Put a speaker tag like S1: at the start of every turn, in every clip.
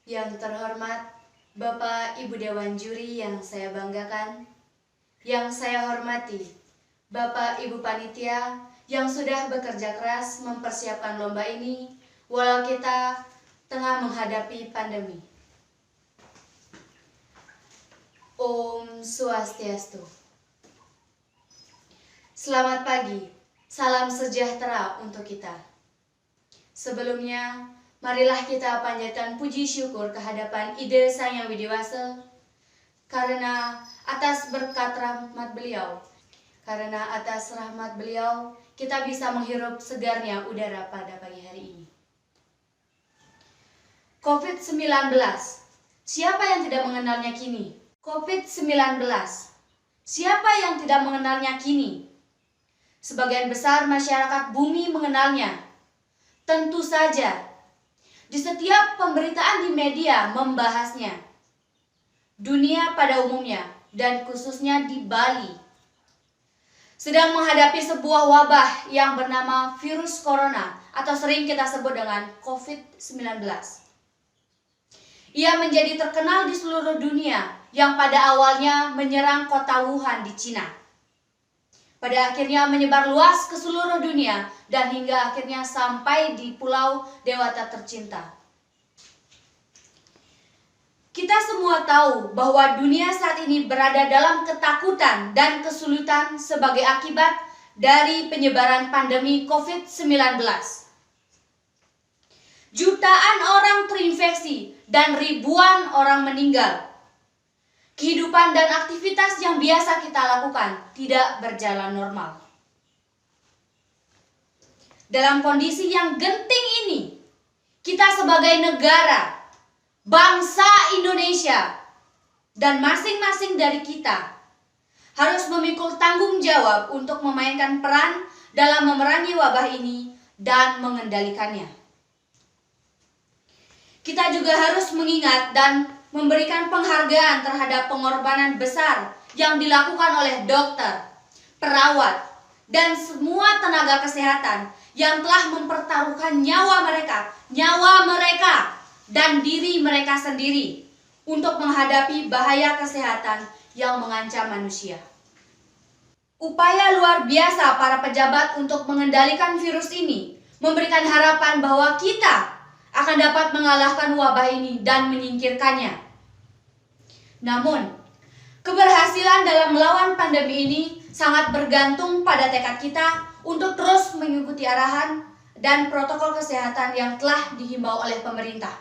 S1: Yang terhormat Bapak Ibu Dewan Juri yang saya banggakan, yang saya hormati Bapak Ibu Panitia yang sudah bekerja keras mempersiapkan lomba ini walau kita tengah menghadapi pandemi. Om Swastiastu. Selamat pagi, salam sejahtera untuk kita. Sebelumnya, marilah kita panjatkan puji syukur kehadapan Ide Sang Yang Widiwasa karena atas berkat rahmat beliau. Karena atas rahmat beliau, kita bisa menghirup segarnya udara pada pagi hari ini. COVID-19, siapa yang tidak mengenalnya kini? COVID-19, siapa yang tidak mengenalnya kini? Sebagian besar masyarakat bumi mengenalnya. Tentu saja, di setiap pemberitaan di media membahasnya. Dunia pada umumnya, dan khususnya di Bali, sedang menghadapi sebuah wabah yang bernama virus corona atau sering kita sebut dengan COVID-19. Ia menjadi terkenal di seluruh dunia yang pada awalnya menyerang kota Wuhan di Cina. Pada akhirnya menyebar luas ke seluruh dunia dan hingga akhirnya sampai di Pulau Dewata tercinta. Kita semua tahu bahwa dunia saat ini berada dalam ketakutan dan kesulitan sebagai akibat dari penyebaran pandemi COVID-19. Jutaan orang terinfeksi dan ribuan orang meninggal. Kehidupan dan aktivitas yang biasa kita lakukan tidak berjalan normal. Dalam kondisi yang genting ini, kita sebagai negara, bangsa Indonesia, dan masing-masing dari kita harus memikul tanggung jawab untuk memainkan peran dalam memerangi wabah ini dan mengendalikannya. Kita juga harus mengingat dan memberikan penghargaan terhadap pengorbanan besar yang dilakukan oleh dokter, perawat, dan semua tenaga kesehatan yang telah mempertaruhkan nyawa mereka, dan diri mereka sendiri untuk menghadapi bahaya kesehatan yang mengancam manusia. Upaya luar biasa para pejabat untuk mengendalikan virus ini memberikan harapan bahwa kita akan dapat mengalahkan wabah ini dan menyingkirkannya. Namun, keberhasilan dalam melawan pandemi ini sangat bergantung pada tekad kita untuk terus mengikuti arahan dan protokol kesehatan yang telah dihimbau oleh pemerintah.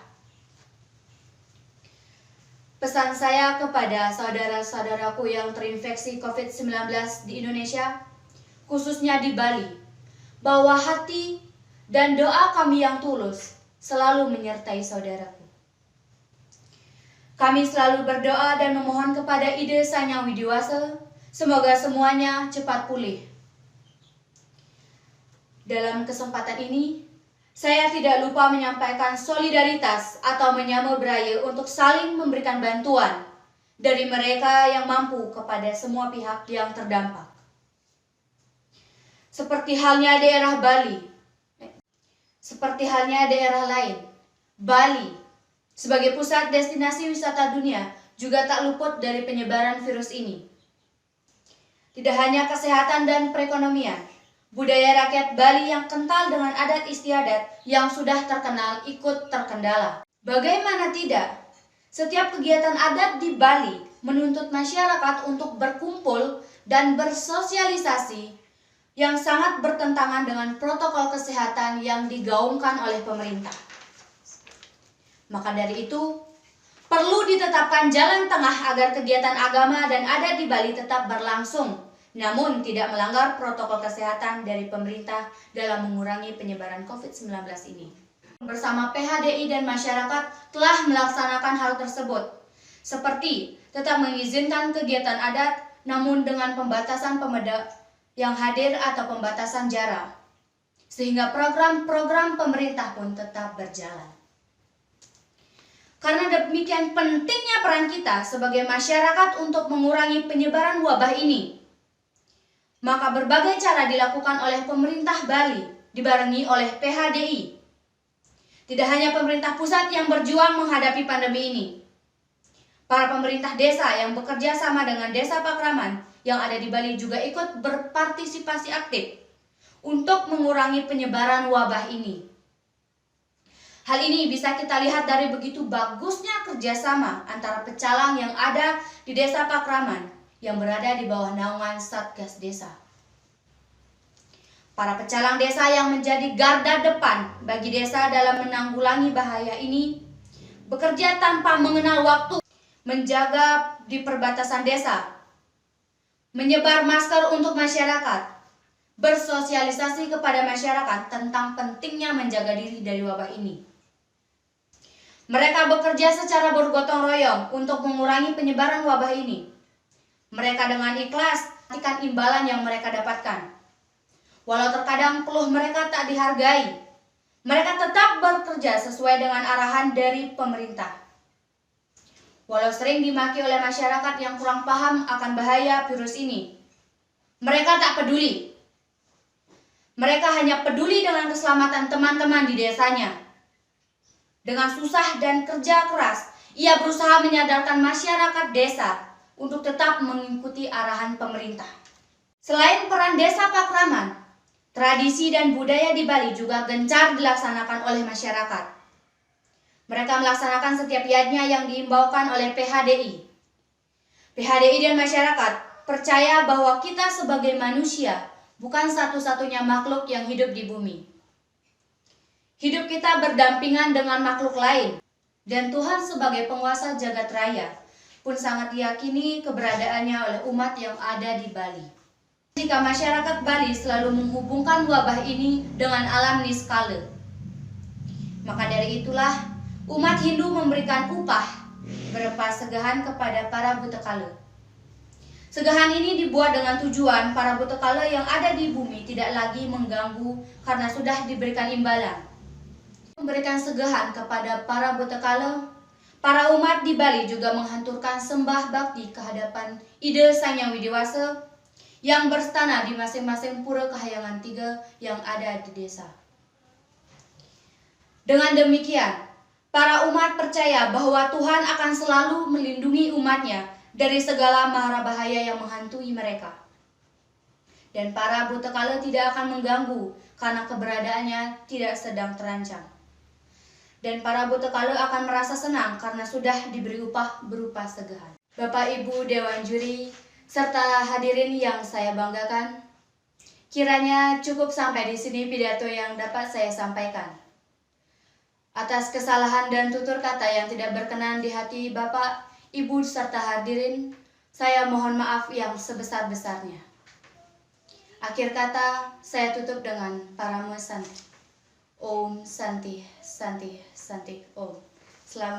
S1: Pesan saya kepada saudara-saudaraku yang terinfeksi COVID-19 di Indonesia, khususnya di Bali, bahwa hati dan doa kami yang tulus selalu menyertai saudaraku. Kami selalu berdoa dan memohon kepada Ide Sang Yang Widiwasa, semoga semuanya cepat pulih. Dalam kesempatan ini, saya tidak lupa menyampaikan solidaritas atau menyambut beraya untuk saling memberikan bantuan dari mereka yang mampu kepada semua pihak yang terdampak. Seperti halnya daerah lain, Bali sebagai pusat destinasi wisata dunia juga tak luput dari penyebaran virus ini. Tidak hanya kesehatan dan perekonomian, budaya rakyat Bali yang kental dengan adat istiadat yang sudah terkenal ikut terkendala. Bagaimana tidak? Setiap kegiatan adat di Bali menuntut masyarakat untuk berkumpul dan bersosialisasi yang sangat bertentangan dengan protokol kesehatan yang digaungkan oleh pemerintah. Maka dari itu, perlu ditetapkan jalan tengah agar kegiatan agama dan adat di Bali tetap berlangsung, namun tidak melanggar protokol kesehatan dari pemerintah dalam mengurangi penyebaran COVID-19 ini. Bersama PHDI dan masyarakat telah melaksanakan hal tersebut, seperti tetap mengizinkan kegiatan adat namun dengan pembatasan yang hadir atau pembatasan jarak, sehingga program-program pemerintah pun tetap berjalan. Karena demikian pentingnya peran kita sebagai masyarakat untuk mengurangi penyebaran wabah ini, maka berbagai cara dilakukan oleh pemerintah Bali dibarengi oleh PHDI. Tidak hanya pemerintah pusat yang berjuang menghadapi pandemi ini. Para pemerintah desa yang bekerja sama dengan Desa Pakraman yang ada di Bali juga ikut berpartisipasi aktif untuk mengurangi penyebaran wabah ini. Hal ini bisa kita lihat dari begitu bagusnya kerjasama antara pecalang yang ada di Desa Pakraman yang berada di bawah naungan Satgas Desa. Para pecalang desa yang menjadi garda depan bagi desa dalam menanggulangi bahaya ini bekerja tanpa mengenal waktu, menjaga di perbatasan desa, menyebar masker untuk masyarakat, bersosialisasi kepada masyarakat tentang pentingnya menjaga diri dari wabah ini. Mereka bekerja secara bergotong royong untuk mengurangi penyebaran wabah ini. Mereka dengan ikhlas memastikan imbalan yang mereka dapatkan. Walau terkadang keluh mereka tak dihargai, mereka tetap bekerja sesuai dengan arahan dari pemerintah. Walau sering dimaki oleh masyarakat yang kurang paham akan bahaya virus ini, mereka tak peduli. Mereka hanya peduli dengan keselamatan teman-teman di desanya. Dengan susah dan kerja keras, ia berusaha menyadarkan masyarakat desa untuk tetap mengikuti arahan pemerintah. Selain peran Desa Pakraman, tradisi dan budaya di Bali juga gencar dilaksanakan oleh masyarakat. Mereka melaksanakan setiap yadnya yang diimbaukan oleh PHDI. PHDI dan masyarakat percaya bahwa kita sebagai manusia bukan satu-satunya makhluk yang hidup di bumi. Hidup kita berdampingan dengan makhluk lain, dan Tuhan sebagai penguasa jagat raya pun sangat diyakini keberadaannya oleh umat yang ada di Bali. Jika masyarakat Bali selalu menghubungkan wabah ini dengan alam niskala, maka dari itulah umat Hindu memberikan upah berupa segahan kepada para butekala. Segahan ini dibuat dengan tujuan para butekala yang ada di bumi tidak lagi mengganggu karena sudah diberikan imbalan. Memberikan segahan kepada para butekala, para umat di Bali juga menghanturkan sembah bakti kehadapan Ida Sang Yang Widiwasa yang berstana di masing-masing pura Kahyangan 3 yang ada di desa. Dengan demikian, para umat percaya bahwa Tuhan akan selalu melindungi umatnya dari segala mara bahaya yang menghantui mereka. Dan para butekala tidak akan mengganggu karena keberadaannya tidak sedang terancam. Dan para butekala akan merasa senang karena sudah diberi upah berupa segahan. Bapak Ibu Dewan Juri serta hadirin yang saya banggakan, kiranya cukup sampai di sini pidato yang dapat saya sampaikan. Atas kesalahan dan tutur kata yang tidak berkenan di hati Bapak, Ibu serta hadirin, saya mohon maaf yang sebesar-besarnya. Akhir kata, saya tutup dengan Paramo Santi. Om Santi, Santi, Santi, Om. Selamat